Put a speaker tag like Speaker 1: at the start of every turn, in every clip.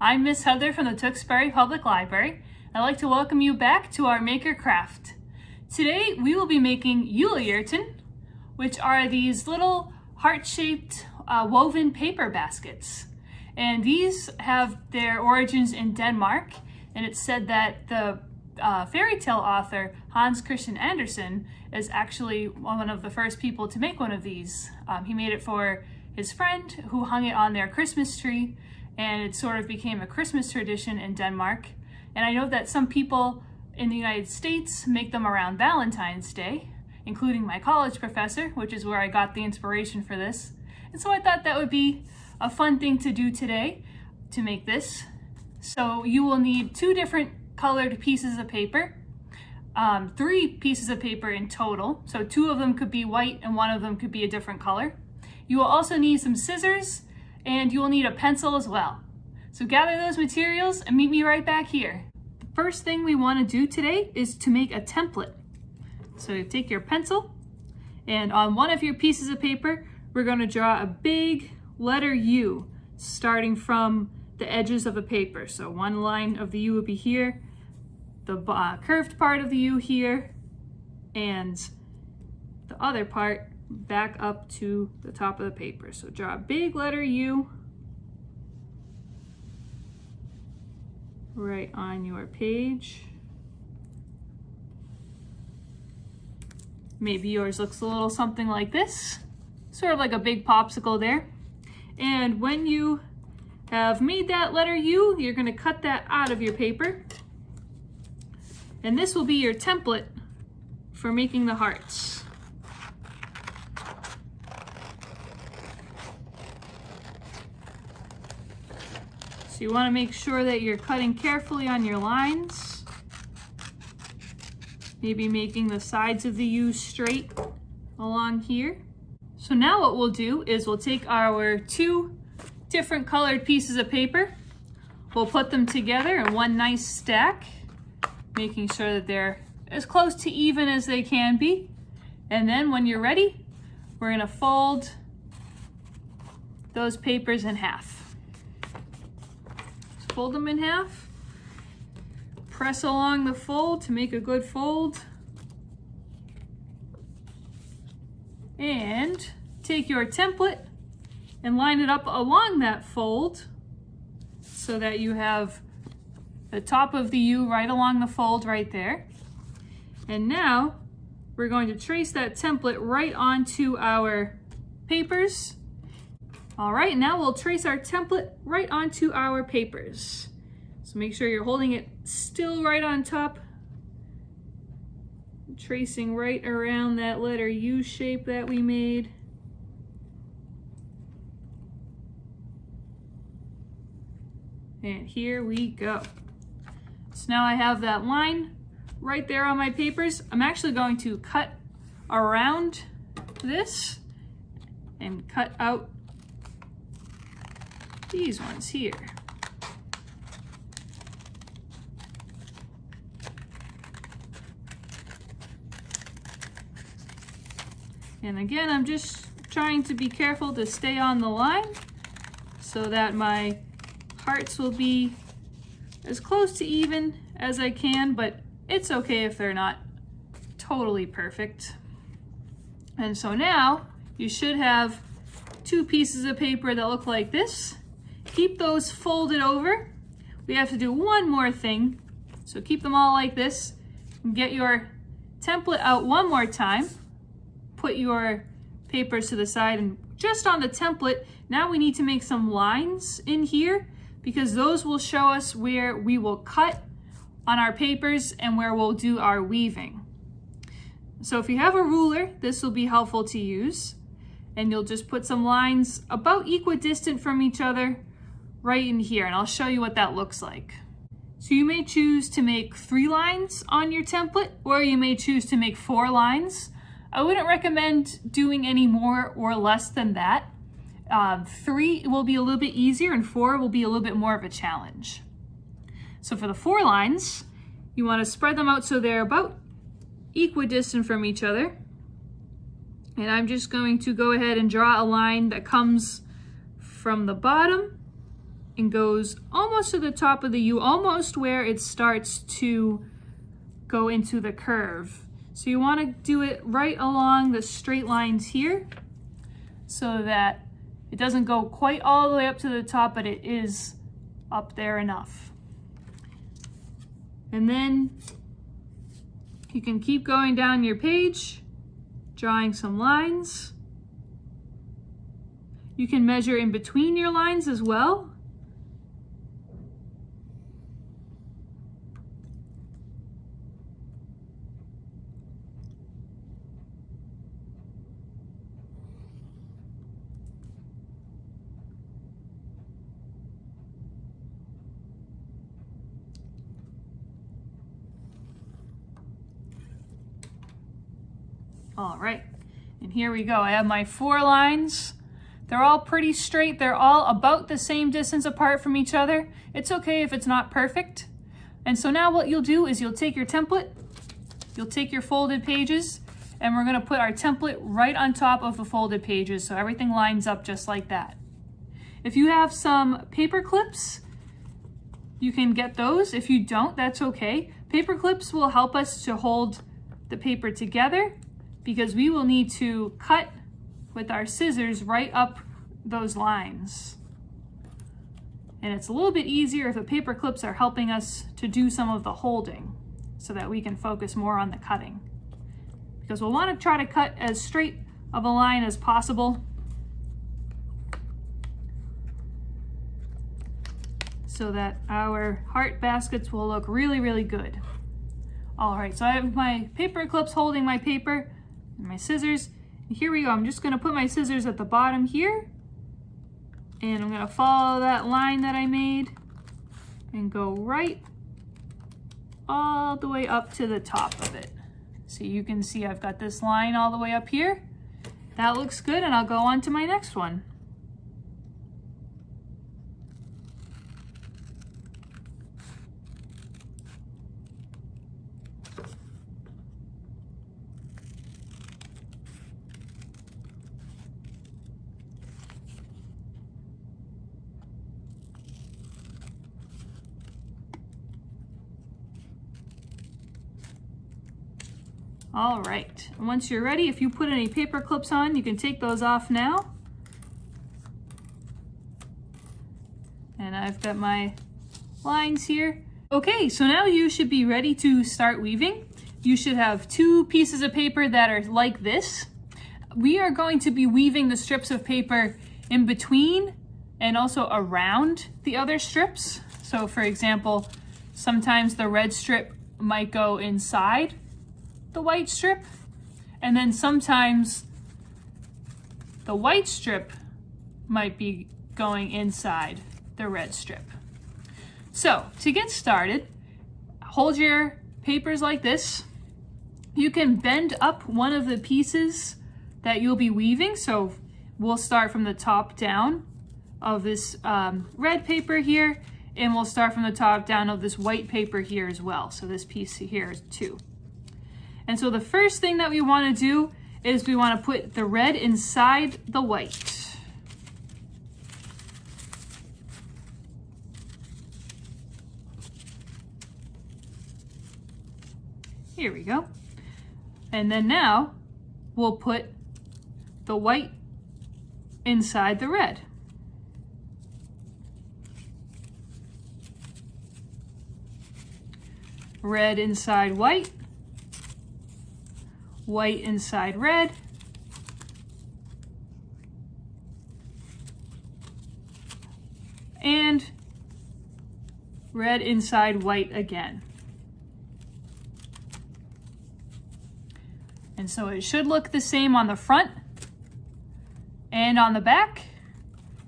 Speaker 1: I'm Miss Heather from the Tewksbury Public Library. I'd like to welcome you back to our Maker Craft. Today we will be making Julejurten, which are these little heart-shaped woven paper baskets. And these have their origins in Denmark, and it's said that the fairy tale author Hans Christian Andersen is actually one of the first people to make one of these. He made it for his friend who hung it on their Christmas tree, and it sort of became a Christmas tradition in Denmark. And I know that some people in the United States make them around Valentine's Day, including my college professor, which is where I got the inspiration for this. And so I thought that would be a fun thing to do today to make this. So you will need 2 different colored pieces of paper, 3 pieces of paper in total. So 2 of them could be white and 1 of them could be a different color. You will also need some scissors, and you will need a pencil as well. So gather those materials and meet me right back here. The first thing we want to do today is to make a template. So you take your pencil, and on one of your pieces of paper, we're going to draw a big letter U starting from the edges of the paper. So one line of the U would be here, the curved part of the U here, and the other part back up to the top of the paper. So draw a big letter U right on your page. Maybe yours looks a little something like this, sort of like a big popsicle there. And when you have made that letter U, you're going to cut that out of your paper. And this will be your template for making the hearts. So you want to make sure that you're cutting carefully on your lines. Maybe making the sides of the U straight along here. So now what we'll do is we'll take our 2 different colored pieces of paper. We'll put them together in one nice stack, making sure that they're as close to even as they can be. And then when you're ready, we're going to fold those papers in half. Fold them in half. Press along the fold to make a good fold. And take your template and line it up along that fold so that you have the top of the U right along the fold right there. And now we're going to trace that template right onto our papers. All right, now we'll trace our template right onto our papers. So make sure you're holding it still right on top, tracing right around that letter U shape that we made. And here we go. So now I have that line right there on my papers. I'm actually going to cut around this and cut out these ones here. And again, I'm just trying to be careful to stay on the line so that my hearts will be as close to even as I can, but it's okay if they're not totally perfect. And so now you should have 2 pieces of paper that look like this. Keep those folded over. We have to do one more thing. So keep them all like this. Get your template out one more time. Put your papers to the side, and just on the template, now we need to make some lines in here because those will show us where we will cut on our papers and where we'll do our weaving. So if you have a ruler, this will be helpful to use. And you'll just put some lines about equidistant from each other right in here, and I'll show you what that looks like. So you may choose to make 3 lines on your template, or you may choose to make 4 lines. I wouldn't recommend doing any more or less than that. 3 will be a little bit easier, and 4 will be a little bit more of a challenge. So for the 4 lines, you want to spread them out so they're about equidistant from each other. And I'm just going to go ahead and draw a line that comes from the bottom and goes almost to the top of the U, almost where it starts to go into the curve. So you want to do it right along the straight lines here so that it doesn't go quite all the way up to the top, but it is up there enough. And then you can keep going down your page, drawing some lines. You can measure in between your lines as well. All right, and here we go. I have my 4 lines. They're all pretty straight. They're all about the same distance apart from each other. It's okay if it's not perfect. And so now what you'll do is you'll take your template, you'll take your folded pages, and we're gonna put our template right on top of the folded pages so everything lines up just like that. If you have some paper clips, you can get those. If you don't, that's okay. Paper clips will help us to hold the paper together because we will need to cut with our scissors right up those lines. And it's a little bit easier if the paper clips are helping us to do some of the holding so that we can focus more on the cutting. Because we'll want to try to cut as straight of a line as possible so that our heart baskets will look really, really good. All right, so I have my paper clips holding my paper and my scissors. And here we go. I'm just gonna put my scissors at the bottom here, and I'm gonna follow that line that I made and go right all the way up to the top of it. So you can see I've got this line all the way up here. That looks good, and I'll go on to my next one. All right, and once you're ready, if you put any paper clips on, you can take those off now. And I've got my lines here. Okay, so now you should be ready to start weaving. You should have 2 pieces of paper that are like this. We are going to be weaving the strips of paper in between and also around the other strips. So for example, sometimes the red strip might go inside the white strip, and then sometimes the white strip might be going inside the red strip. So to get started, hold your papers like this. You can bend up one of the pieces that you'll be weaving. So we'll start from the top down of this red paper here, and we'll start from the top down of this white paper here as well. So this piece here is 2. And so the first thing that we want to do is we want to put the red inside the white. Here we go. And then now we'll put the white inside the red. Red inside white. White inside red, and red inside white again. And so it should look the same on the front and on the back.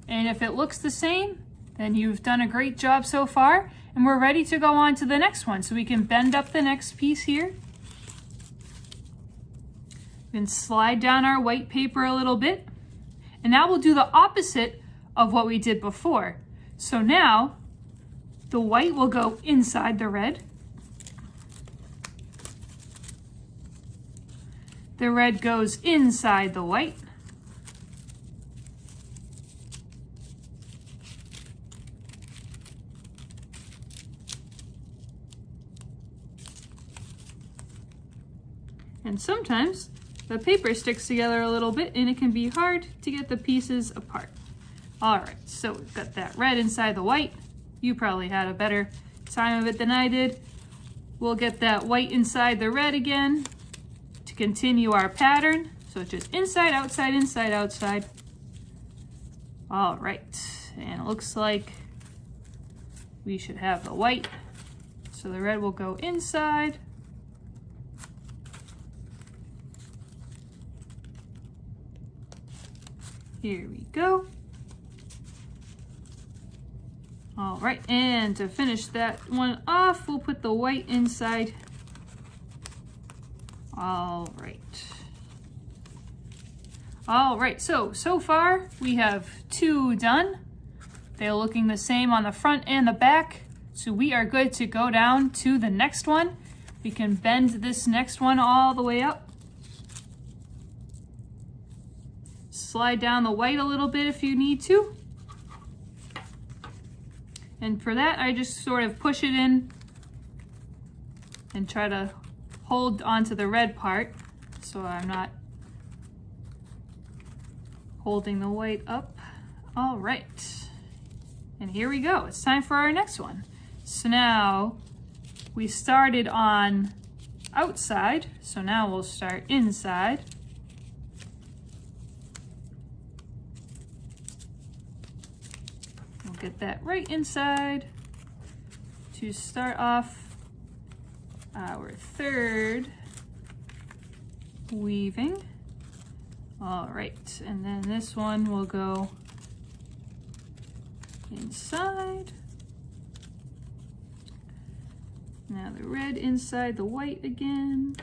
Speaker 1: And if it looks the same, then you've done a great job so far, and we're ready to go on to the next one. So we can bend up the next piece here. Then slide down our white paper a little bit. And now we'll do the opposite of what we did before. So now the white will go inside the red. The red goes inside the white. And sometimes the paper sticks together a little bit and it can be hard to get the pieces apart. All right, so we've got that red inside the white. You probably had a better time of it than I did. We'll get that white inside the red again to continue our pattern. So it's just inside, outside, inside, outside. All right, and it looks like we should have the white. So the red will go inside. Here we go. All right, and to finish that one off, we'll put the white inside. All right. All right, so far we have 2 done. They're looking the same on the front and the back. So we are good to go down to the next one. We can bend this next one all the way up. Slide down the white a little bit if you need to. And for that, I just sort of push it in and try to hold onto the red part so I'm not holding the white up. All right, and here we go. It's time for our next one. So now we started on outside, so now we'll start inside. We'll get that right inside to start off our third weaving. All right, and then this one will go inside. Now the red inside the white again.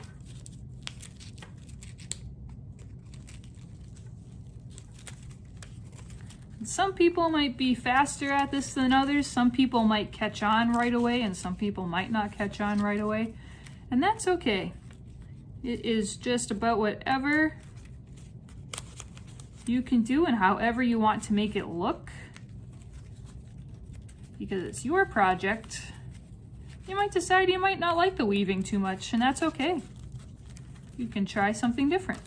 Speaker 1: Some people might be faster at this than others. Some people might catch on right away and some people might not catch on right away. And that's okay. It is just about whatever you can do and however you want to make it look. Because it's your project. You might decide you might not like the weaving too much, and that's okay. You can try something different.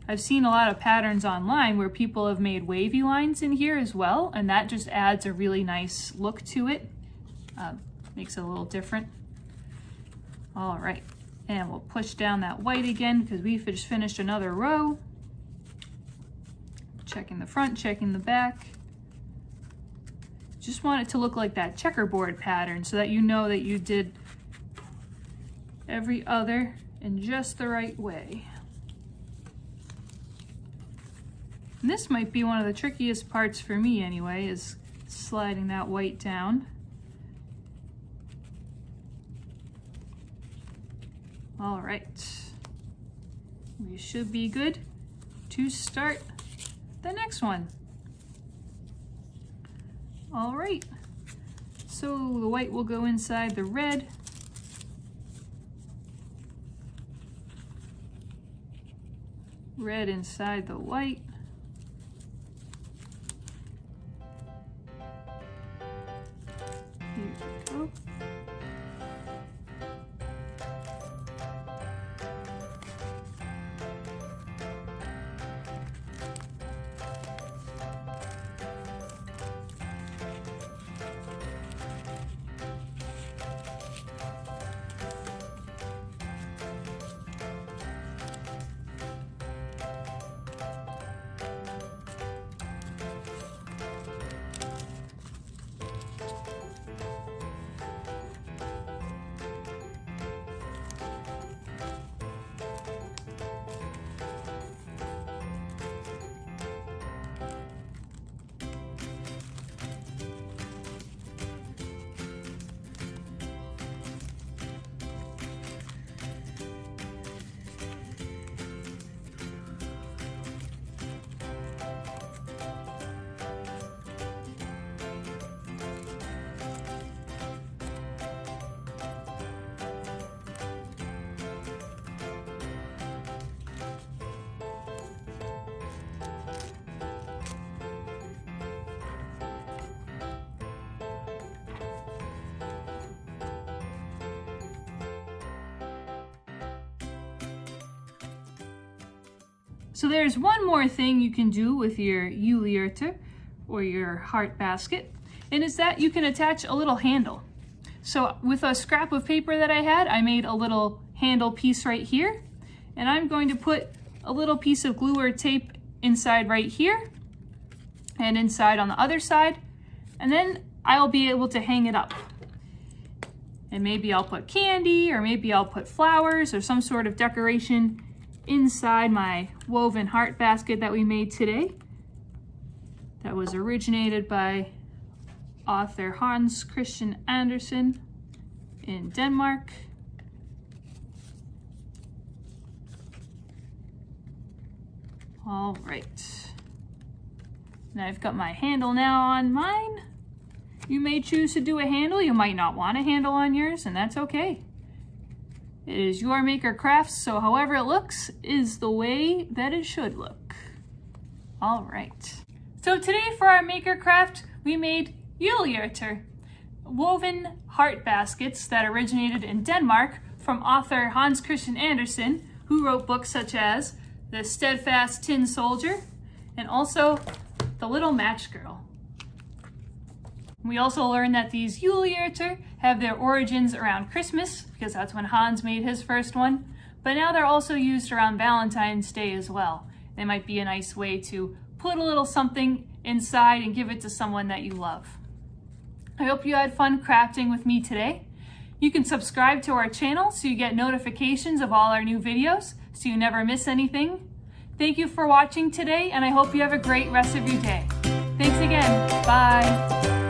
Speaker 1: I've seen a lot of patterns online where people have made wavy lines in here as well, and that just adds a really nice look to it. Makes it a little different. All right, and we'll push down that white again because we just finished another row. Checking the front, checking the back. Just want it to look like that checkerboard pattern so that you know that you did every other in just the right way. And this might be one of the trickiest parts for me anyway, is sliding that white down. All right, we should be good to start the next one. All right, so the white will go inside the red. Red inside the white. Here we go. So there's one more thing you can do with your julehjärter or your heart basket, and it's that you can attach a little handle. So with a scrap of paper that I had, I made a little handle piece right here, and I'm going to put a little piece of glue or tape inside right here and inside on the other side, and then I'll be able to hang it up. And maybe I'll put candy, or maybe I'll put flowers or some sort of decoration inside my woven heart basket that we made today. That was originated by author Hans Christian Andersen in Denmark. All right. Now I've got my handle now on mine. You may choose to do a handle. You might not want a handle on yours, and that's okay. It is your maker crafts, so however it looks is the way that it should look. All right. So today for our maker craft, we made julehjärter, woven heart baskets that originated in Denmark from author Hans Christian Andersen, who wrote books such as The Steadfast Tin Soldier and also The Little Match Girl. We also learned that these julehjärter have their origins around Christmas, because that's when Hans made his first one, but now they're also used around Valentine's Day as well. They might be a nice way to put a little something inside and give it to someone that you love. I hope you had fun crafting with me today. You can subscribe to our channel so you get notifications of all our new videos so you never miss anything. Thank you for watching today, and I hope you have a great rest of your day. Thanks again. Bye.